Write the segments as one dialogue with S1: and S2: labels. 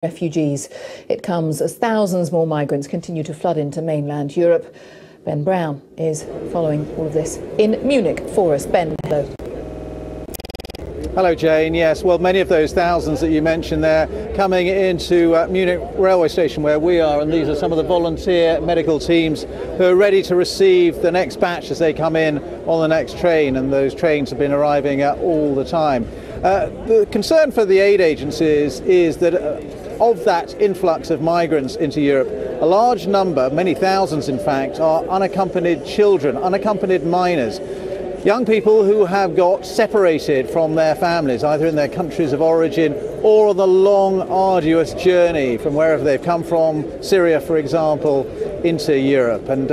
S1: Refugees. It comes as thousands more migrants continue to flood into mainland Europe. Ben Brown is following all of this in Munich for us. Ben, hello.
S2: Hello, Jane. Yes, well, many of those thousands that you mentioned there coming into Munich railway station where we are, and these are some of the volunteer medical teams who are ready to receive the next batch as they come in on the next train, and those trains have been arriving all the time. The concern for the aid agencies is that of that influx of migrants into Europe, a large number, many thousands in fact, are unaccompanied children, unaccompanied minors. Young people who have got separated from their families, either in their countries of origin or on the long, arduous journey from wherever they've come from, Syria, for example, into Europe. And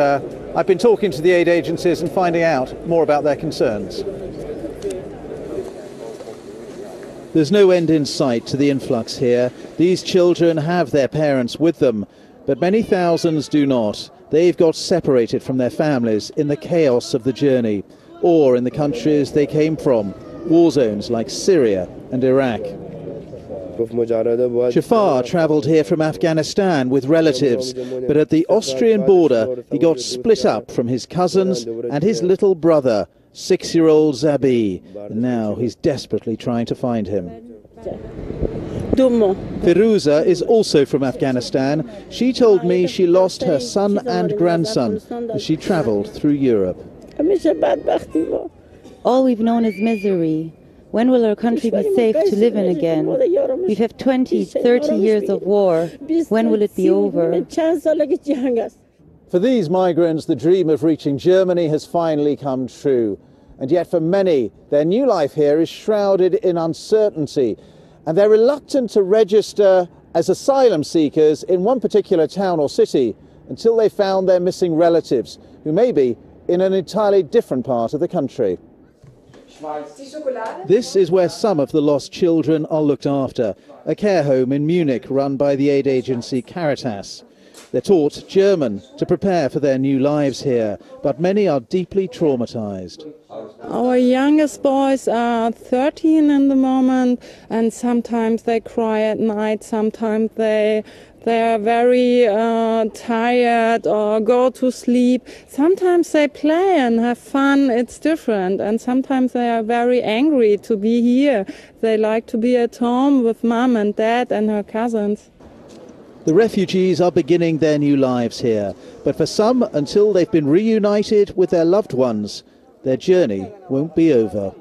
S2: I've been talking to the aid agencies and finding out more about their concerns. There's no end in sight to the influx here. These children have their parents with them, but many thousands do not. They've got separated from their families in the chaos of the journey, or in the countries they came from, war zones like Syria and Iraq. Shafar travelled here from Afghanistan with relatives, but at the Austrian border he got split up from his cousins and his little brother, 6-year-old Zabi, and now he's desperately trying to find him. Firuza is also from Afghanistan. She told me she lost her son and grandson as she travelled through Europe.
S3: All we've known is misery. When will our country be safe to live in again? We've had 20, 30 years of war. When will it be over?
S2: For these migrants, the dream of reaching Germany has finally come true. And yet for many, their new life here is shrouded in uncertainty. And they're reluctant to register as asylum seekers in one particular town or city until they found their missing relatives, who may be in an entirely different part of the country. This is where some of the lost children are looked after, a care home in Munich run by the aid agency Caritas. They're taught German to prepare for their new lives here, but many are deeply traumatized.
S4: Our youngest boys are 13 in the moment, and sometimes they cry at night, sometimes they are very tired or go to sleep. Sometimes they play and have fun, it's different, and sometimes they are very angry to be here. They like to be at home with mom and dad and her cousins.
S2: The refugees are beginning their new lives here, but for some, until they've been reunited with their loved ones, their journey won't be over.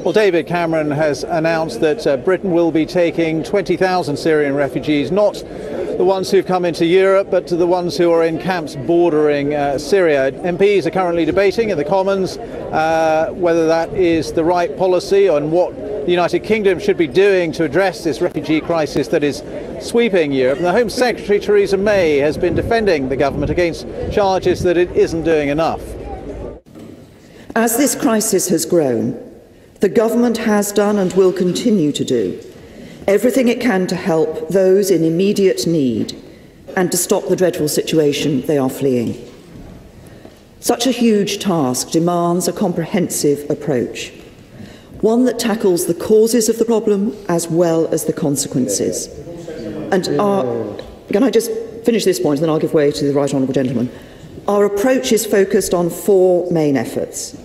S2: Well, David Cameron has announced that Britain will be taking 20,000 Syrian refugees, not the ones who've come into Europe, but to the ones who are in camps bordering Syria. MPs are currently debating in the Commons whether that is the right policy and what the United Kingdom should be doing to address this refugee crisis that is sweeping Europe. And the Home Secretary, Theresa May, has been defending the government against charges that it isn't doing enough.
S5: As this crisis has grown, the government has done and will continue to do everything it can to help those in immediate need and to stop the dreadful situation they are fleeing. Such a huge task demands a comprehensive approach, one that tackles the causes of the problem as well as the consequences. And can I just finish this point, and then I'll give way to the Right Honourable Gentleman. Our approach is focused on 4 main efforts: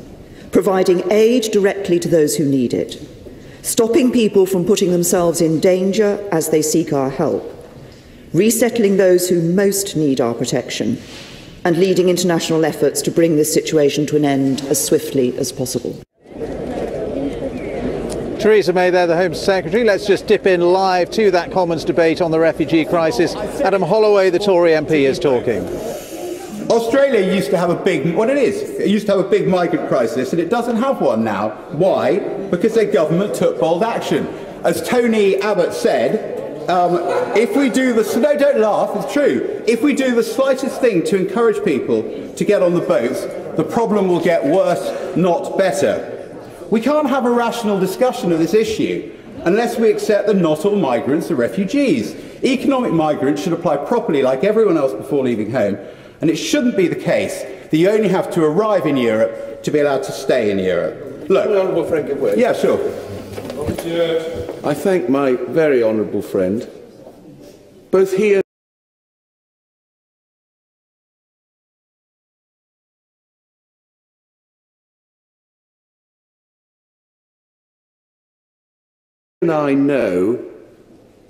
S5: providing aid directly to those who need it, stopping people from putting themselves in danger as they seek our help, resettling those who most need our protection, and leading international efforts to bring this situation to an end as swiftly as possible.
S2: Theresa May there, the Home Secretary. Let's just dip in live to that Commons debate on the refugee crisis. Adam Holloway, the Tory MP, is talking.
S6: Australia used to have it used to have a big migrant crisis, and it doesn't have one now. Why? Because their government took bold action. As Tony Abbott said, if we do no, don't laugh, it's true. If we do the slightest thing to encourage people to get on the boats, the problem will get worse, not better. We can't have a rational discussion of this issue unless we accept that not all migrants are refugees. Economic migrants should apply properly like everyone else before leaving home, and it shouldn't be the case that you only have to arrive in Europe to be allowed to stay in Europe. Look,
S7: Frank,
S6: yeah, sure.
S7: I thank my very honourable friend, both here and I know,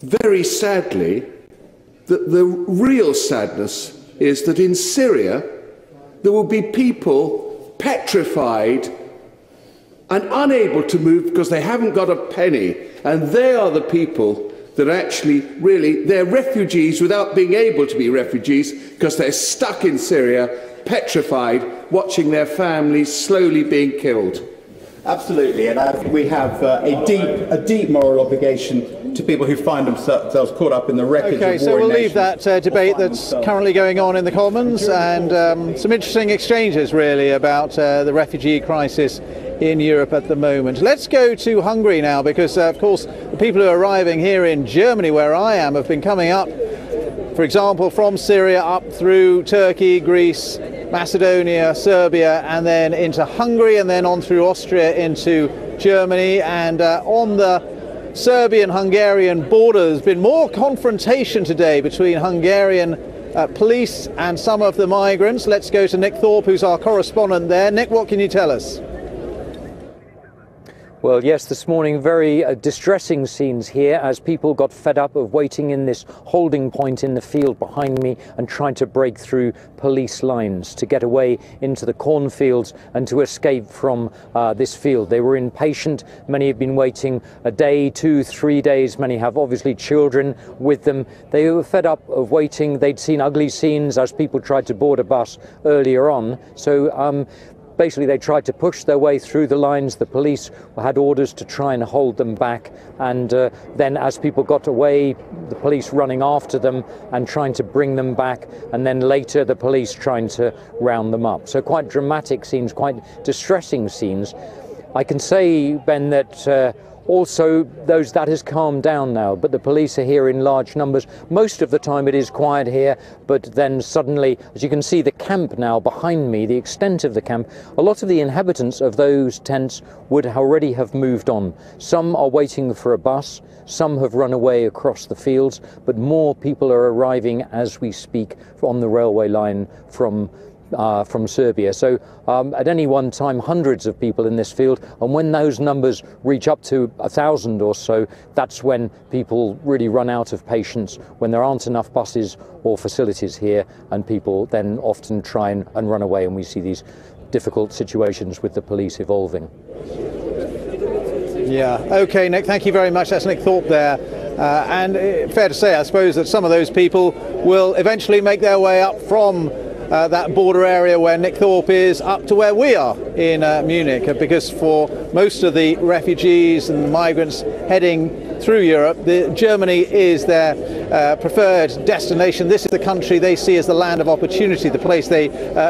S7: very sadly, that the real sadness is that in Syria there will be people petrified and unable to move because they haven't got a penny, and they are the people that actually really, they're refugees without being able to be refugees because they're stuck in Syria, petrified, watching their families slowly being killed.
S6: Absolutely, and I think we have a deep moral obligation to people who find themselves caught up in the wreckage of war.
S2: Okay, so we'll leave that debate that's currently going on in the Commons, and some interesting exchanges really about the refugee crisis in Europe at the moment. Let's go to Hungary now, because of course the people who are arriving here in Germany, where I am, have been coming up, for example, from Syria up through Turkey, Greece, Macedonia, Serbia, and then into Hungary, and then on through Austria into Germany. And on the Serbian-Hungarian border, there's been more confrontation today between Hungarian police and some of the migrants. Let's go to Nick Thorpe, who's our correspondent there. Nick, what can you tell us?
S8: Well, yes, this morning, very distressing scenes here as people got fed up of waiting in this holding point in the field behind me and trying to break through police lines to get away into the cornfields and to escape from this field. They were impatient. Many have been waiting a day, 2, 3 days. Many have obviously children with them. They were fed up of waiting. They'd seen ugly scenes as people tried to board a bus earlier on. So basically, they tried to push their way through the lines. The police had orders to try and hold them back. And then as people got away, the police running after them and trying to bring them back. And then later, the police trying to round them up. So quite dramatic scenes, quite distressing scenes. I can say, Ben, that also that has calmed down now, but the police are here in large numbers. Most of the time it is quiet here, but then suddenly, as you can see the camp now behind me, the extent of the camp, a lot of the inhabitants of those tents would already have moved on. Some are waiting for a bus, some have run away across the fields, but more people are arriving as we speak on the railway line from Serbia. So at any one time, hundreds of people in this field, and when those numbers reach up to 1,000 or so, that's when people really run out of patience, when there aren't enough buses or facilities here, and people then often try and run away, and we see these difficult situations with the police evolving.
S2: Yeah, okay, Nick, thank you very much. That's Nick Thorpe there. And fair to say, I suppose, that some of those people will eventually make their way up from that border area where Nick Thorpe is up to where we are in Munich, because for most of the refugees and the migrants heading through Europe, Germany is their preferred destination. This is the country they see as the land of opportunity, the place they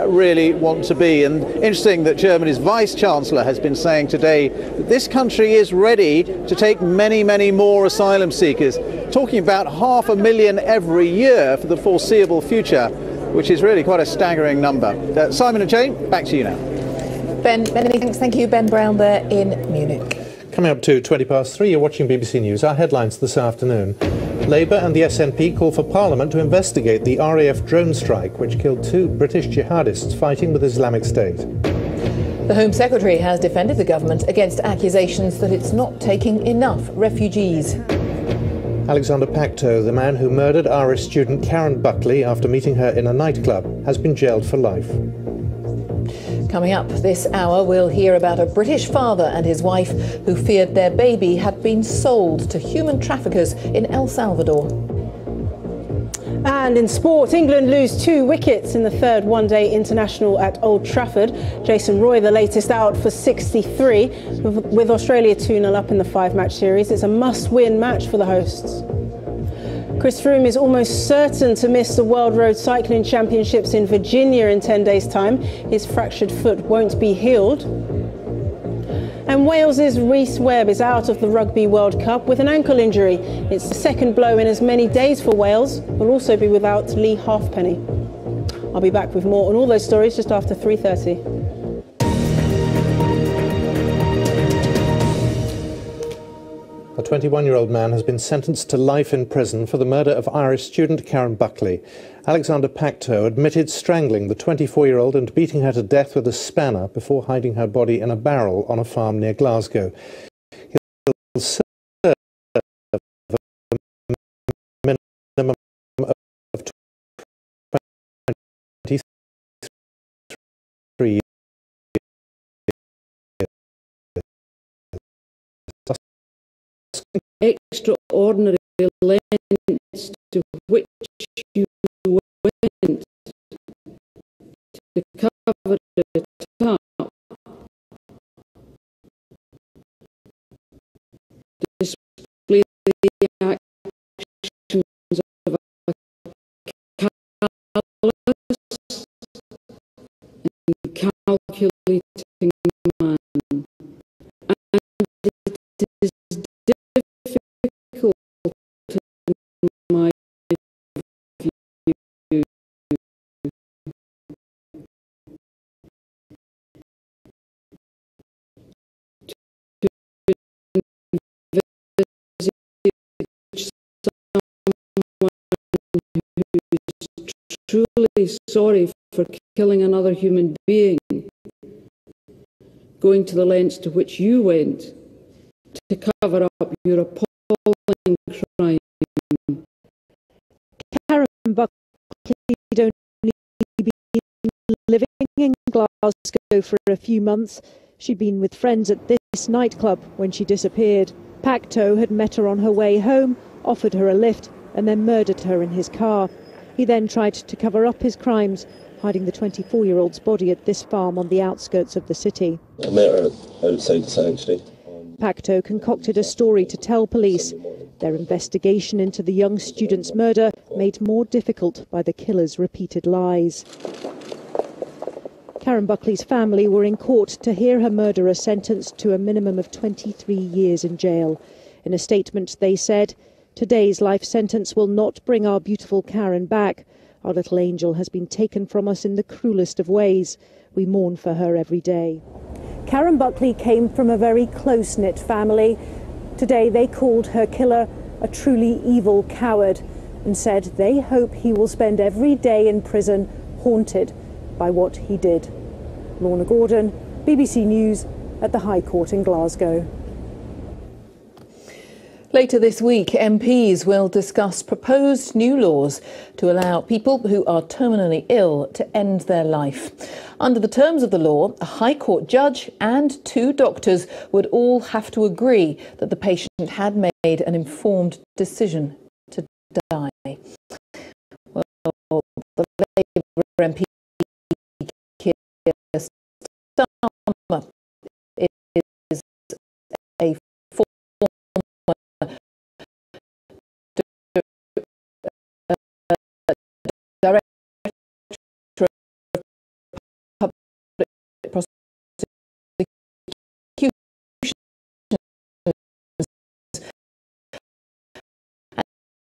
S2: really want to be. And interesting that Germany's Vice-Chancellor has been saying today that this country is ready to take many, many more asylum seekers, talking about 500,000 every year for the foreseeable future, which is really quite a staggering number. Simon and Jane, back to you now.
S1: Ben, many thanks. Thank you, Ben Brown there in Munich.
S9: Coming up to 3:20, you're watching BBC News. Our headlines this afternoon. Labour and the SNP call for Parliament to investigate the RAF drone strike, which killed 2 British jihadists fighting with Islamic State.
S1: The Home Secretary has defended the government against accusations that it's not taking enough refugees.
S9: Alexander Pacto, the man who murdered Irish student Karen Buckley after meeting her in a nightclub, has been jailed for life.
S1: Coming up this hour, we'll hear about a British father and his wife who feared their baby had been sold to human traffickers in El Salvador.
S10: And in sport, England lose 2 wickets in the third one-day international at Old Trafford. Jason Roy, the latest, out for 63. With Australia 2-0 up in the 5-match series, it's a must-win match for the hosts. Chris Froome is almost certain to miss the World Road Cycling Championships in Virginia in 10 days' time. His fractured foot won't be healed. And Wales's Rhys Webb is out of the Rugby World Cup with an ankle injury. It's the second blow in as many days for Wales. We'll also be without Lee Halfpenny. I'll be back with more on all those stories just after 3:30.
S9: The 21-year-old man has been sentenced to life in prison for the murder of Irish student Karen Buckley. Alexander Pacto admitted strangling the 24-year-old and beating her to death with a spanner before hiding her body in a barrel on a farm near Glasgow. He'll serve a minimum of 23 years.
S11: Extraordinary lengths to which you went to cover it up, display the actions of a callous and calculating man, and it is difficult in my view truly sorry for killing another human being, going to the lengths to which you went to cover up your appalling crime.
S12: Karen Buckley had only been living in Glasgow for a few months. She'd been with friends at this nightclub when she disappeared. Pacto had met her on her way home, offered her a lift, and then murdered her in his car. He then tried to cover up his crimes, hiding the 24-year-old's body at this farm on the outskirts of the city.
S13: I met her outside the sanctuary.
S12: Pacto concocted a story to tell police. Their investigation into the young student's murder made more difficult by the killer's repeated lies. Karen Buckley's family were in court to hear her murderer sentenced to a minimum of 23 years in jail. In a statement, they said, "Today's life sentence will not bring our beautiful Karen back. Our little angel has been taken from us in the cruelest of ways. We mourn for her every day."
S10: Karen Buckley came from a very close-knit family. Today they called her killer a truly evil coward and said they hope he will spend every day in prison haunted by what he did. Lorna Gordon, BBC News at the High Court in Glasgow.
S1: Later this week, MPs will discuss proposed new laws to allow people who are terminally ill to end their life. Under the terms of the law, a High Court judge and 2 doctors would all have to agree that the patient had made an informed decision to die. Well, the Labour MP Keir Starmer is a Director of Public Prosecutions,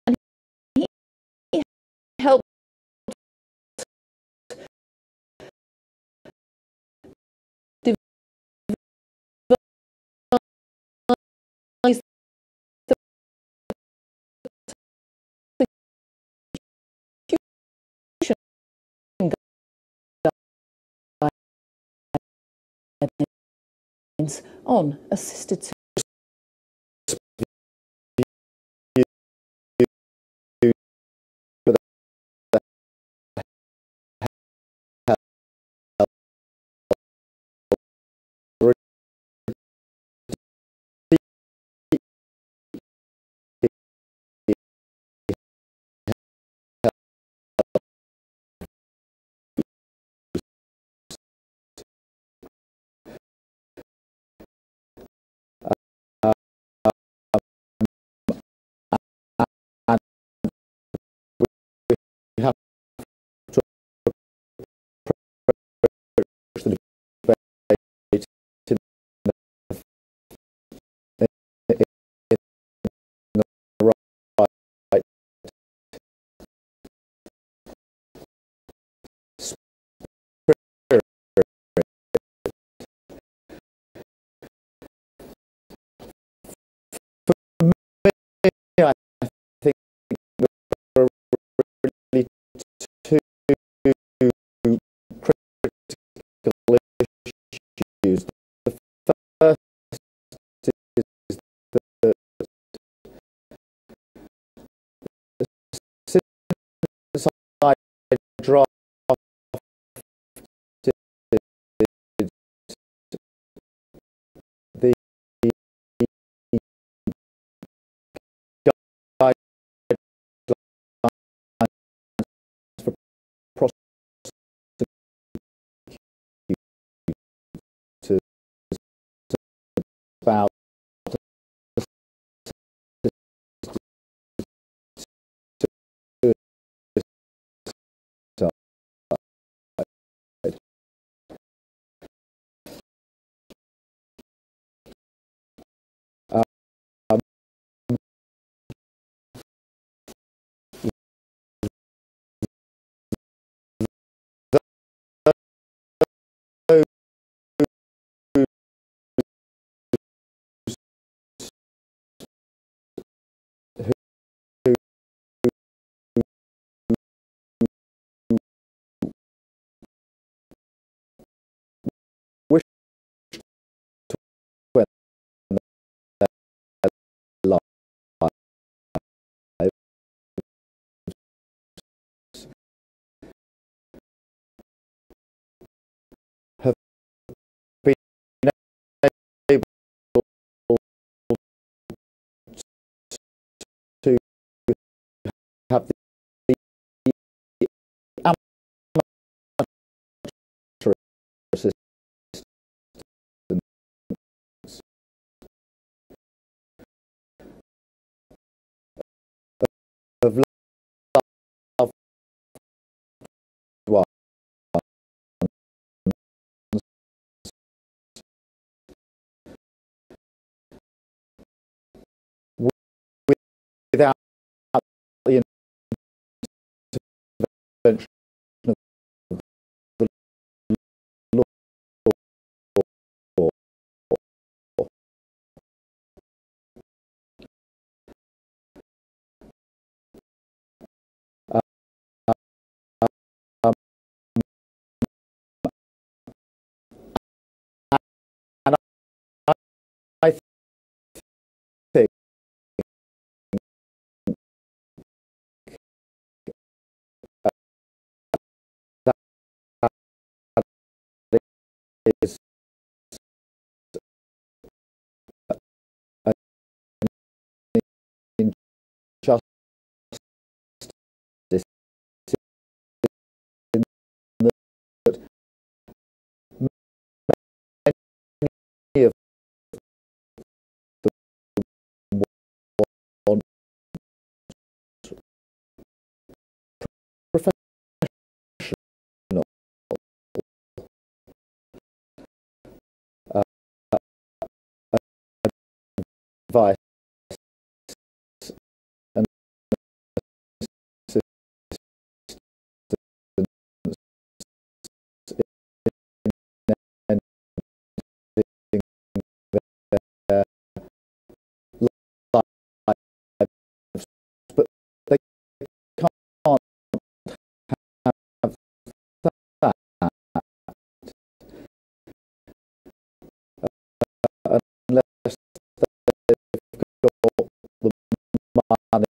S1: and he helped devise the guidelines on assisted suicide.
S2: contravention of the law. And I think that is an injustice in that many of them want professional uh, advice and assistance in ending their lives, but they can't have that unless they've got the money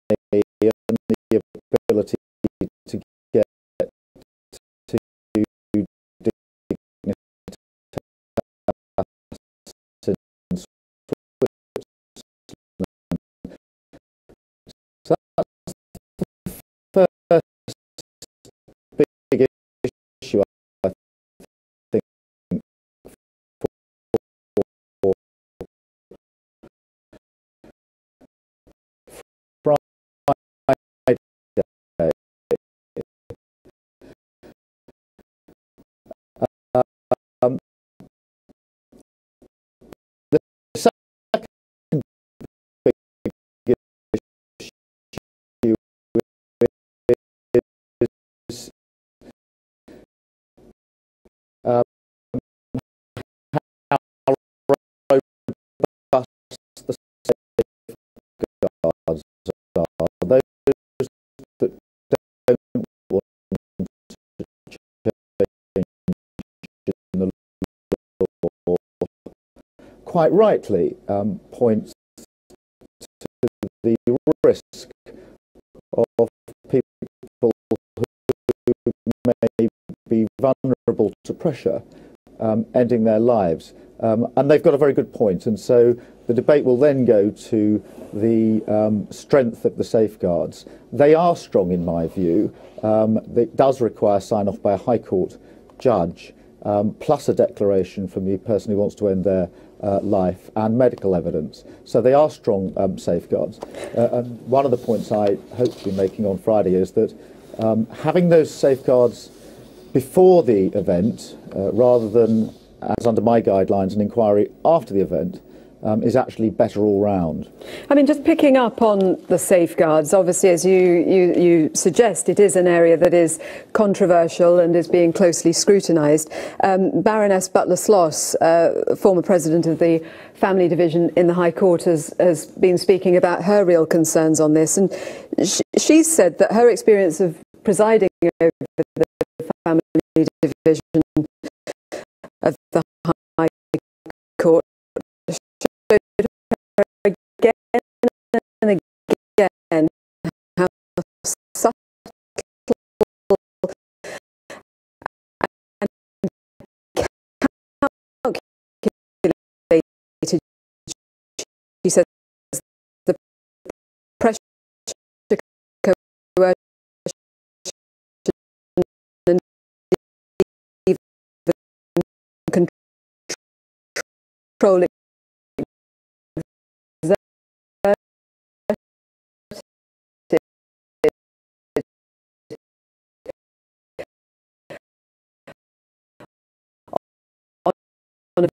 S2: and the ability to get to dignitaries in Switzerland. So that's the first big issue, I think, for Friday. Um, the second big issue is how robust the safeguards are. Those that don't want to change in the law quite rightly points to the risk of people who may be vulnerable to pressure ending their lives. And they've got a very good point. And so the debate will then go to the strength of the safeguards. They are strong, in my view. It does require sign-off by a High Court judge, plus a declaration from the person who wants to end their life and medical evidence. So they are strong safeguards. And one of the points I hope to be making on Friday is that having those safeguards before the event, rather than, as under my guidelines, an inquiry after the event, is actually better all round.
S14: I mean, just picking up on the safeguards, obviously, as you suggest, it is an area that is controversial and is being closely scrutinised. Baroness Butler-Sloss, former president of the Family Division in the High Court, has been speaking about her real concerns on this. And she said that her experience of presiding over the Family Division of the High Court showed her again and again how subtle and calculated, she says, the pressure, coercion, and even controlling on a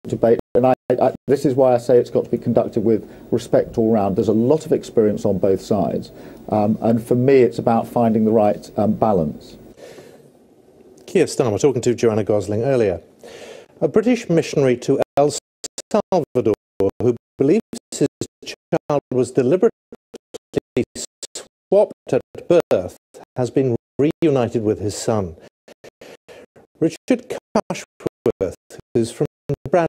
S15: debate, and this is why I say it's got to be conducted with respect all round. There's a lot of experience on both sides, and for me it's about finding the right balance.
S9: Keir Starmer talking to Joanna Gosling earlier. A British missionary to El Salvador who believes his child was deliberately swapped at birth has been reunited with his son. Richard Cushworth, who's from Bradford,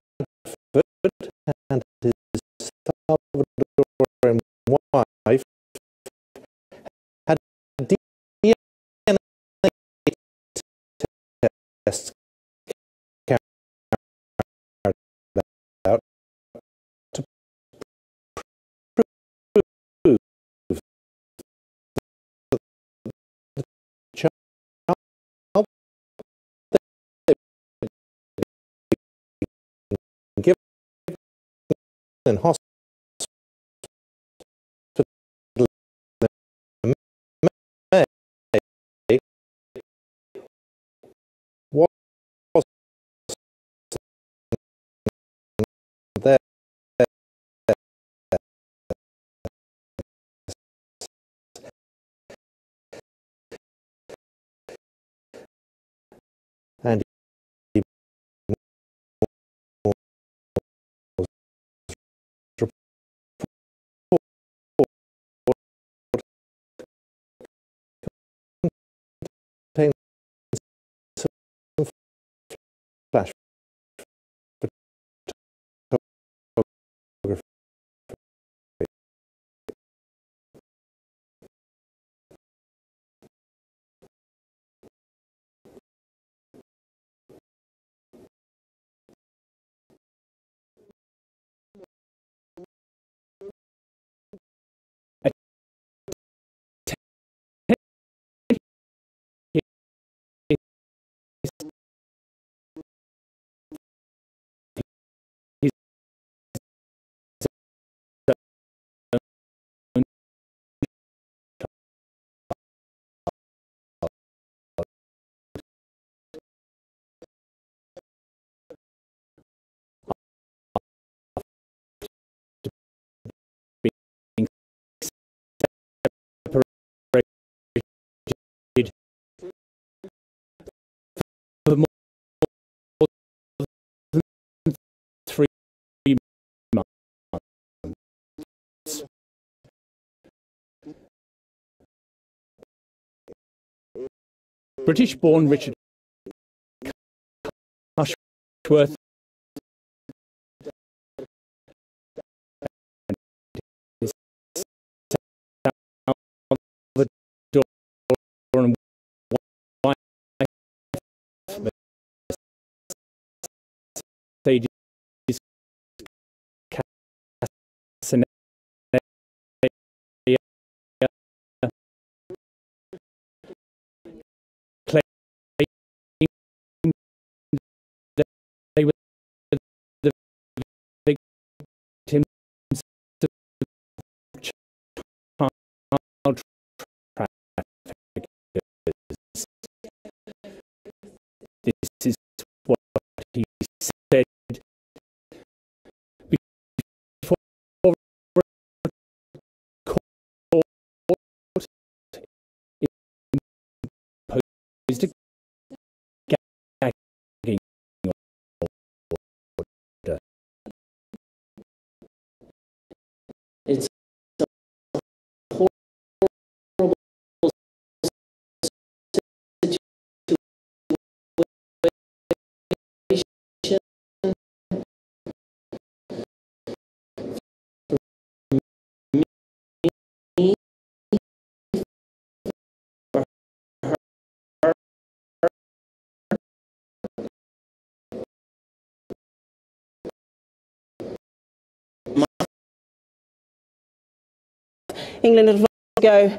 S9: and his Salvadoran wife had DNA tests carried out to prove that the child they given in hospital was there and he was contained some flash photography. For more than 3 months. British-born Richard Cushworth and wife Mercedes Casanea claimed that they were the victims of child traffickers. This is what he said before court imposed a gagging order. It's a horrible situation
S10: England advised to go